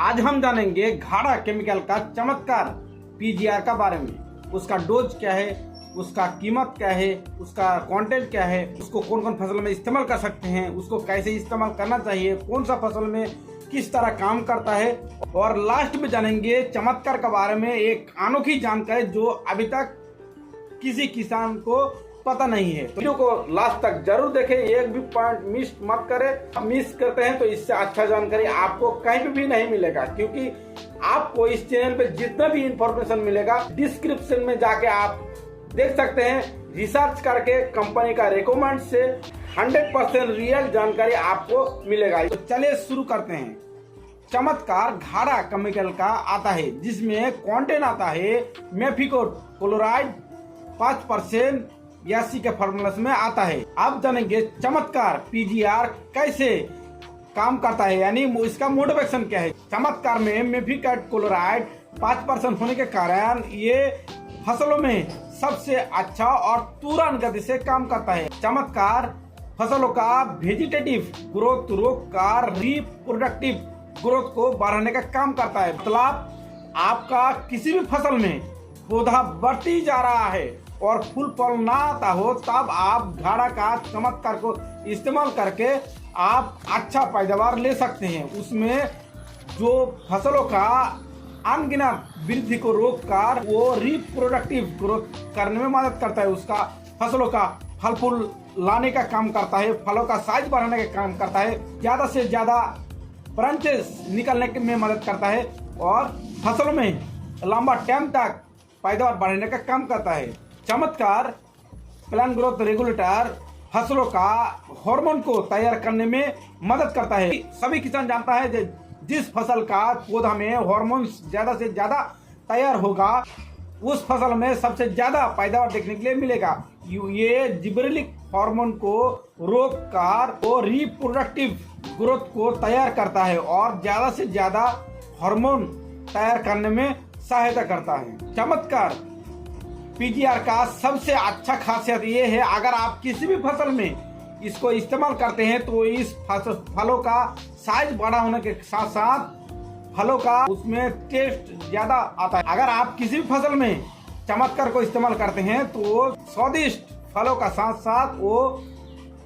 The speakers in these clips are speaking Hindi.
आज हम जानेंगे घाड़ा केमिकल का चमत्कार पीजीआर का बारे में। उसका डोज क्या है, उसका कीमत क्या है, उसका कंटेंट क्या है, उसको कौन कौन फसल में इस्तेमाल कर सकते हैं, उसको कैसे इस्तेमाल करना चाहिए, कौन सा फसल में किस तरह काम करता है, और लास्ट में जानेंगे चमत्कार के बारे में एक अनोखी जानकारी जो अभी तक किसी किसान को पता नहीं है। तो वीडियो को लास्ट तक जरूर देखें, एक भी पॉइंट मिस मत करें। मिस करते हैं तो इससे अच्छा जानकारी आपको कहीं भी नहीं मिलेगा, क्योंकि आपको इस चैनल पे जितना भी इंफॉर्मेशन मिलेगा डिस्क्रिप्शन में जाके आप देख सकते हैं। रिसर्च करके कंपनी का रिकमेंड से 100% रियल जानकारी आपको मिलेगा। तो चलिए शुरू करते हैं। चमत्कार घाड़ा केमिकल का आता है, जिसमें कंटेंट आता है मेफिको क्लोराइड 5% 82 के फॉर्मूला में आता है। अब जानेंगे चमत्कार पीजीआर कैसे काम करता है, यानी इसका मोड ऑफ एक्शन क्या है। चमत्कार में मेफिको क्लोराइड 5% होने के कारण ये फसलों में सबसे अच्छा और तुरंत गति से काम करता है। चमत्कार फसलों का वेजिटेटिव ग्रोथ रोककर रिप्रोडक्टिव ग्रोथ को बढ़ाने का काम करता है। मतलब आपका किसी भी फसल में पौधा बढ़ती जा रहा है और फूल फल ना आता हो, तब आप घाड़ा का चमत्कार को इस्तेमाल करके आप अच्छा पैदावार ले सकते हैं। उसमें जो फसलों का अनगिनत वृद्धि को रोककर वो रिप्रोडक्टिव ग्रोथ करने में मदद करता है। उसका फसलों का फल फूल लाने का काम करता है, फलों का साइज बढ़ाने का काम करता है, ज्यादा से ज्यादा ब्रांचेस निकलने में मदद करता है और फसलों में लंबा टाइम तक पैदावार बढ़ाने का काम करता है। चमत्कार प्लांट ग्रोथ रेगुलेटर फसलों का हार्मोन को तैयार करने में मदद करता है। सभी किसान जानता है जिस फसल का पौधा में हार्मोन ज्यादा से ज्यादा तैयार होगा उस फसल में सबसे ज्यादा पैदावार देखने के लिए मिलेगा। ये जिबरेलिक हार्मोन को रोककर वो रिप्रोडक्टिव ग्रोथ को तैयार करता है और ज्यादा से ज्यादा हार्मोन तैयार करने में सहायता करता है। चमत्कार पीजीआर का सबसे अच्छा खासियत ये है, अगर आप किसी भी फसल में इसको इस्तेमाल करते हैं तो इस फलों का साइज बड़ा होने के साथ साथ फलों का उसमें टेस्ट ज्यादा आता है। अगर आप किसी भी फसल में चमत्कार को इस्तेमाल करते हैं तो स्वादिष्ट फलों का साथ साथ वो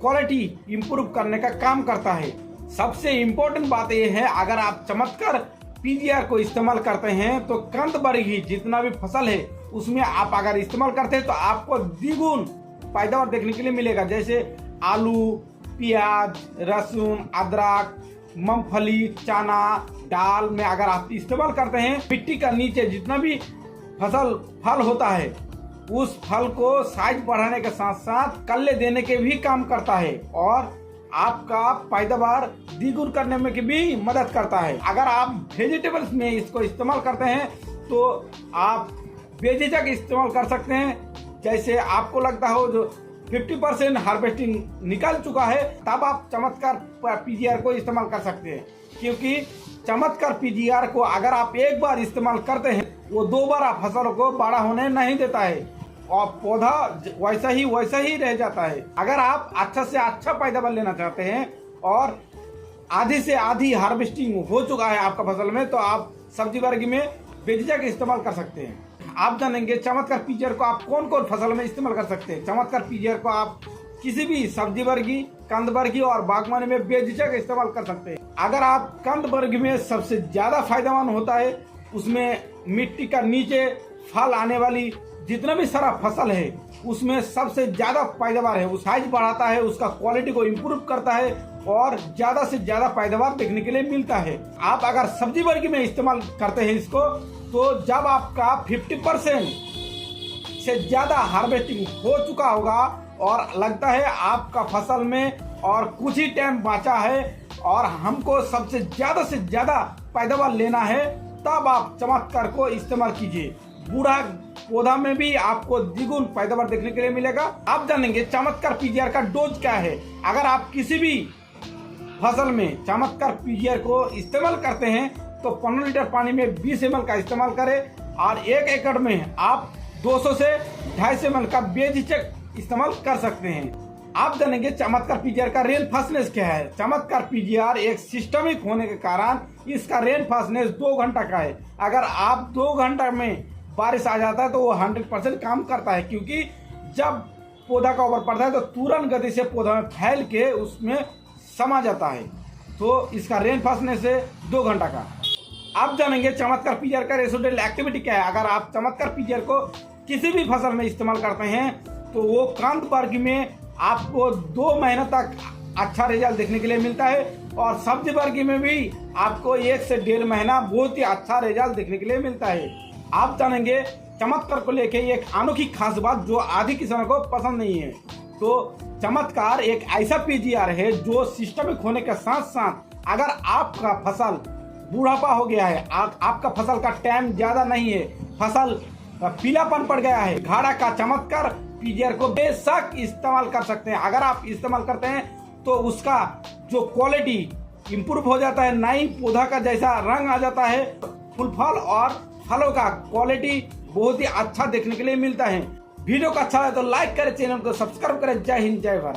क्वालिटी इंप्रूव करने का काम करता है। सबसे इम्पोर्टेंट बात यह है, अगर आप चमत्कार पीजीआर को इस्तेमाल करते हैं तो कंद वर्गीय जितना भी फसल है उसमें आप अगर इस्तेमाल करते हैं तो आपको द्विगुण पैदावार देखने के लिए मिलेगा। जैसे आलू, प्याज, लहसुन, अदरक, मूंगफली, चना, दाल में अगर आप इस्तेमाल करते हैं, मिट्टी का नीचे जितना भी फल होता है उस फल को साइज बढ़ाने के साथ साथ कल्ले देने के भी काम करता है और आपका पैदावार द्विगुण करने में भी मदद करता है। अगर आप वेजिटेबल्स में इसको इस्तेमाल करते हैं तो आप बेझिझक इस्तेमाल कर सकते हैं। जैसे आपको लगता हो जो 50% हार्वेस्टिंग निकल चुका है, तब आप चमत्कार पीजीआर को इस्तेमाल कर सकते हैं, क्योंकि चमत्कार पीजीआर को अगर आप एक बार इस्तेमाल करते हैं वो दोबारा फसलों को बड़ा होने नहीं देता है और पौधा वैसा ही रह जाता है। अगर आप अच्छा से अच्छा पैदावार लेना चाहते हैं और आधी से आधी हार्वेस्टिंग हो चुका है आपका फसल में, तो आप सब्जी वर्ग में बेझिझक इस्तेमाल कर सकते हैं। आप जानेंगे चमत्कार पीजीआर को आप कौन कौन फसल में इस्तेमाल कर सकते हैं। चमत्कार पीजीआर को आप किसी भी सब्जी वर्गी, कंद वर्गी और बागवानी में बेझिझक इस्तेमाल कर सकते हैं। अगर आप कंद वर्ग में सबसे ज्यादा फायदेमंद होता है, उसमें मिट्टी का नीचे फल आने वाली जितना भी सारा फसल है उसमें सबसे ज्यादा पैदावार है, वो साइज बढ़ाता है, उसका क्वालिटी को इम्प्रूव करता है और ज्यादा से ज्यादा पैदावार देखने के लिए मिलता है। आप अगर सब्जी वर्ग में इस्तेमाल करते हैं इसको, तो जब आपका 50% से ज्यादा हार्वेस्टिंग हो चुका होगा और लगता है आपका फसल में और कुछ ही टाइम बचा है और हमको सबसे से ज्यादा पैदावार लेना है, तब आप चमत्कार को इस्तेमाल कीजिए। बूढ़ा पौधा में भी आपको द्विगुण पैदावार देखने के लिए मिलेगा। आप जानेंगे चमत्कार पीजीआर का डोज क्या है। अगर आप किसी भी फसल में चमत्कार पीजीआर को इस्तेमाल करते हैं तो 15 लीटर पानी में 20 ml का इस्तेमाल करें और 1 एकड़ में आप 200 से 250 ml का बेझिझक इस्तेमाल कर सकते हैं। आप जानेंगे चमत्कार पीजीआर का रेन फास्टनेस क्या है। चमत्कार पीजीआर एक सिस्टमिक होने के कारण इसका रेन फास्टनेस 2 घंटा का है। अगर आप 2 घंटा में बारिश आ जाता है तो वो 100% काम करता है, क्योंकि जब पौधा का ऊपर पड़ता है तो तुरंत गति से पौधा में फैल के उसमें समा जाता है। तो इसका रेन फास्टनेस है 2 घंटा का। आप जानेंगे चमत्कार पीजीआर का रेसिडुअल एक्टिविटी क्या है। अगर आप चमत्कार पीजीआर को किसी भी फसल में इस्तेमाल करते हैं तो वो कांत वर्ग में आपको 2 महीने तक अच्छा रिजल्ट देखने के लिए मिलता है, और सब्जी वर्ग में भी आपको 1 से 1.5 महीना बहुत ही अच्छा रिजल्ट देखने के लिए मिलता है। आप जानेंगे चमत्कार को लेके एक अनोखी खास बात जो आधी किसानों को पसंद नहीं है। तो चमत्कार एक ऐसा पीजीआर है जो सिस्टमिक होने के साथ साथ अगर आपका फसल बूढ़ापा हो गया है, आपका फसल का टाइम ज्यादा नहीं है, फसल पीलापन पड़ गया है, घाड़ा का चमत्कार पीजीआर को बेशक इस्तेमाल कर सकते हैं। अगर आप इस्तेमाल करते हैं तो उसका जो क्वालिटी इंप्रूव हो जाता है, नई पौधा का जैसा रंग आ जाता है, फूल फल और फलों का क्वालिटी बहुत ही अच्छा देखने के लिए मिलता है। वीडियो को अच्छा लगे तो लाइक करें, चैनल को सब्सक्राइब करें। जय हिंद, जय भारत।